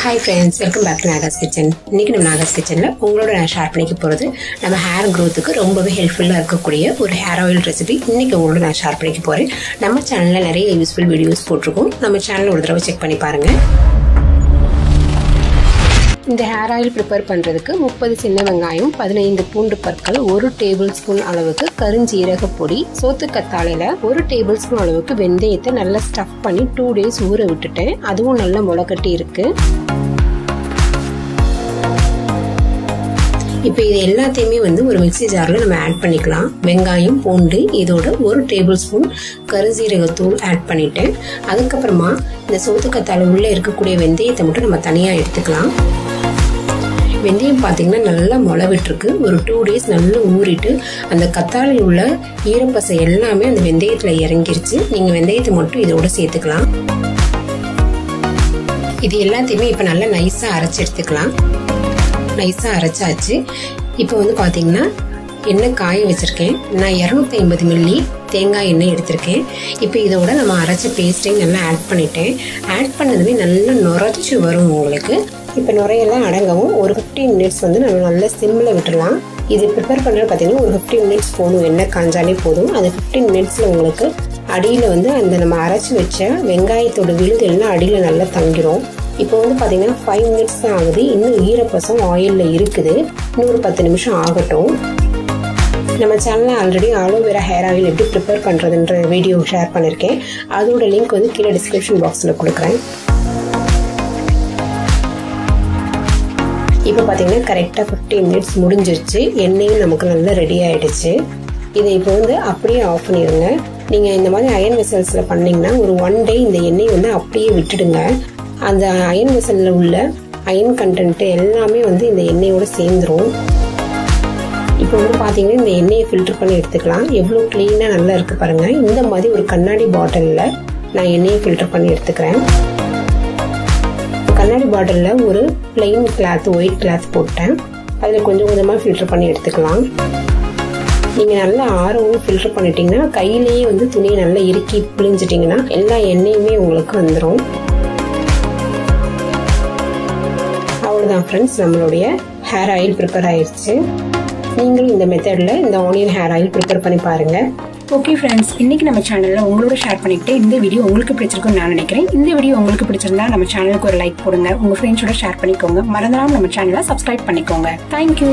Hi friends, welcome back to Naga's Kitchen. இன்னைக்கு நம்ம Naga's Kitchenல உங்களோட நான் ஷேர் பண்ணிக்க போறது நம்ம ஹேர் growthக்கு ரொம்பவே ஹெல்ப்ஃபுல்லா இருக்கக்கூடிய ஒரு ஹேர் ஆயில் ரெசிபி இன்னைக்கு உங்களோட நான் ஷேர் பண்ணிக்க போறேன். நம்ம சேனல்ல நிறைய யூஸ்ஃபுல் வீடியோஸ் போட்டுருக்கோம். நம்ம சேனலை ஒரு தடவை செக் பண்ணி பாருங்க. இந்த ஹேர் ஆயில் ப்ரிப்பேர் பண்ணுறதுக்கு 30 சின்ன வெங்காயம், 15 பூண்டு பற்கள், 1 டேபிள் ஸ்பூன் அளவுக்கு கருஞ்சீரக பொடி, சோத்துக்கத்தாழையில் 1 டேபிள் ஸ்பூன் அளவுக்கு வெந்தயத்தை நல்லா ஸ்டஃப் பண்ணி 2 days ஊற விட்டுட்டேன். அதுவும் நல்லா முளைக்கட்டி இருக்கு. இப்போ இது எல்லாத்தையுமே ஒரு மிக்ஸி ஜாரில் நம்ம ஆட் பண்ணிக்கலாம். வெங்காயம், பூண்டு, இதோட 1 டேபிள் ஸ்பூன் கருஞ்சீரகத்தூள் ஆட் பண்ணிட்டேன். அதுக்கப்புறமா இந்த சோத்துக்கத்தாழை உள்ளே இருக்கக்கூடிய வெந்தயத்தை மட்டும் நம்ம தனியாக எடுத்துக்கலாம். வெந்தயம் பார்த்தீங்கன்னா நல்லா முளை விட்டுருக்கு. ஒரு 2 days நல்லா ஊறிட்டு அந்த கத்தாழையில் உள்ள ஈரப்பசை எல்லாமே அந்த வெந்தயத்தில் இறங்கிருச்சு. நீங்கள் வெந்தயத்தை மட்டும் இதோட சேர்த்துக்கலாம். இது எல்லாத்தையுமே இப்போ நல்லா நைஸாக அரைச்சி எடுத்துக்கலாம். நைஸாக அரைச்சாச்சு. இப்போ பார்த்தீங்கன்னா எண்ணெய் காய வச்சுருக்கேன். நான் 250 மில்லி தேங்காய் எண்ணெய் எடுத்திருக்கேன். இப்போ இதோட நம்ம அரைச்ச பேஸ்ட்டையும் நல்லா ஆட் பண்ணிட்டேன். ஆட் பண்ணதுமே நல்லா நுரைச்சி வரும் உங்களுக்கு. இப்போ நுரையெல்லாம் அடங்கவும் ஒரு 15 மினிட்ஸ் நம்ம நல்லா சிம்மில் விட்டுடலாம். இது ப்ரிப்பேர் பண்ணுறது பார்த்தீங்கன்னா ஒரு 15 மினிட்ஸ் போதும். எண்ணெய் காஞ்சாலே போதும். அது 15 மினிட்ஸில் உங்களுக்கு அடியில் அந்த நம்ம அரைச்சி வச்ச வெங்காயத்தோட விழுது எல்லாம் அடியில் நல்லா தங்கிரும். இப்போ பார்த்தீங்கன்னா 5 மினிட்ஸ் தான் ஆகுது. இன்னும் ஈரப்பசம் ஆயிலில் இருக்குது. இன்னொரு 10 நிமிஷம் ஆகட்டும். நம்ம சேனலில் ஆல்ரெடி ஆலோவேரா ஹேர் ஆயில் எப்படி ப்ரிப்பேர் பண்ணுறதுன்ற வீடியோ ஷேர் பண்ணியிருக்கேன். அதோட லிங்க் கீழே டிஸ்கிரிப்ஷன் பாக்ஸில் கொடுக்குறேன். இப்போ பார்த்தீங்கன்னா கரெக்டாக 15 மினிட்ஸ் முடிஞ்சிருச்சு. எண்ணெயும் நமக்கு நல்லா ரெடி ஆகிடுச்சு. இதை இப்போ அப்படியே ஆஃப் பண்ணிடுங்க. நீங்கள் இந்த மாதிரி அயன் வெசல்ஸில் பண்ணிங்கன்னா ஒரு 1 day இந்த எண்ணெய் அப்படியே விட்டுடுங்க. அந்த அயன் வெசலில் உள்ள அயன் கண்டென்ட் எல்லாமே இந்த எண்ணெயோட சேர்ந்துடும். இப்போ பார்த்தீங்கன்னா இந்த எண்ணெயை ஃபில்டர் பண்ணி எடுத்துக்கலாம். எவ்வளோ க்ளீனாக நல்லா இருக்குது பாருங்கள். இந்த மாதிரி ஒரு கண்ணாடி பாட்டிலில் நான் எண்ணெயை ஃபில்டர் பண்ணி எடுத்துக்கிறேன். கண்ணாடி பாட்டிலில் ஒரு பிளெயின் கிளாத், ஒயிட் கிளாத் போட்டேன். அதில் கொஞ்சம் கொஞ்சமாக ஃபில்டர் பண்ணி எடுத்துக்கலாம். நீங்கள் நல்லா ஆரவும் ஃபில்டர் பண்ணிட்டீங்கன்னா கையிலேயே துணியை நல்லா இறுக்கி பிழிஞ்சிட்டிங்கன்னா எல்லா எண்ணெயுமே உங்களுக்கு வந்துடும். அவ்வளோதான் ஃப்ரெண்ட்ஸ், நம்மளுடைய ஹேர் ஆயில் ப்ரிப்பேர் ஆயிடுச்சு. நீங்களும் இந்த மெத்தடில் இந்த ஆனியன் ஹேர் ஆயில் ப்ரிப்பேர் பண்ணி பாருங்கள். ஓகே ஃப்ரெண்ட்ஸ், இன்னைக்கு நம்ம சேனலில் உங்களோட ஷேர் பண்ணிக்கிட்டு இந்த வீடியோ உங்களுக்கு பிடிச்சிருக்குன்னு நான் நினைக்கிறேன். இந்த வீடியோ உங்களுக்கு பிடிச்சிருந்தா நம்ம சேனலுக்கு ஒரு லைக் போடுங்க. உங்கள் ஃப்ரெண்ட்ஸோட ஷேர் பண்ணிக்கோங்க. மறந்துடாம நம்ம சேனலை சப்ஸ்கிரைப் பண்ணிக்கோங்க. தேங்க்யூ.